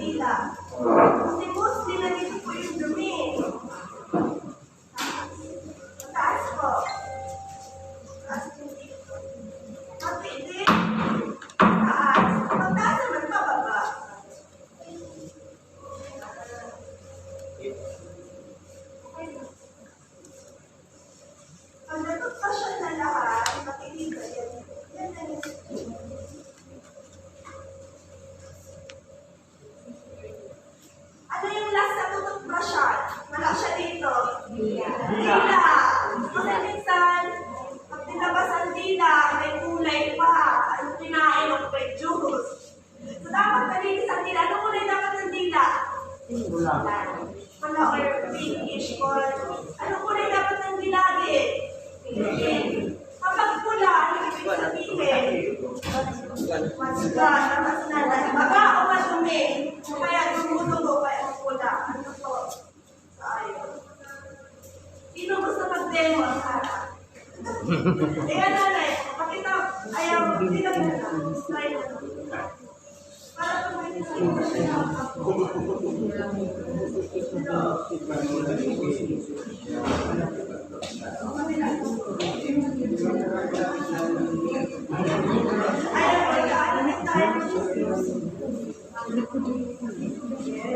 dila. Kasi mostly nandito po yung dumi. Mataas po. Mataas yung dito. Mapili. Mataas. Mataas naman pababa. Pag natutpasyon na lahat, makikita yan. Yan na yung ano yung last na tututbrasyon? Malaki siya dito. Dila. Kasi minsan, pag tinabas ang dila, may kulay pa. Ano kinain ng may juice. So dapat malinis ang dila. Ano kulay dapat ng dila? Pala or pinkish or ano kulay dapat ng dilagi? Kapag pula, ano ibig sabihin? Mas na. Baga o madumi? Kaya tumutubo kaya ang pula. Ano po? Ayun. Sino gusto mag-demo ang harap? Ano na eh. Pakita. Ayaw. Sino na lang. Try na. Para tumayin sa siya. Yes.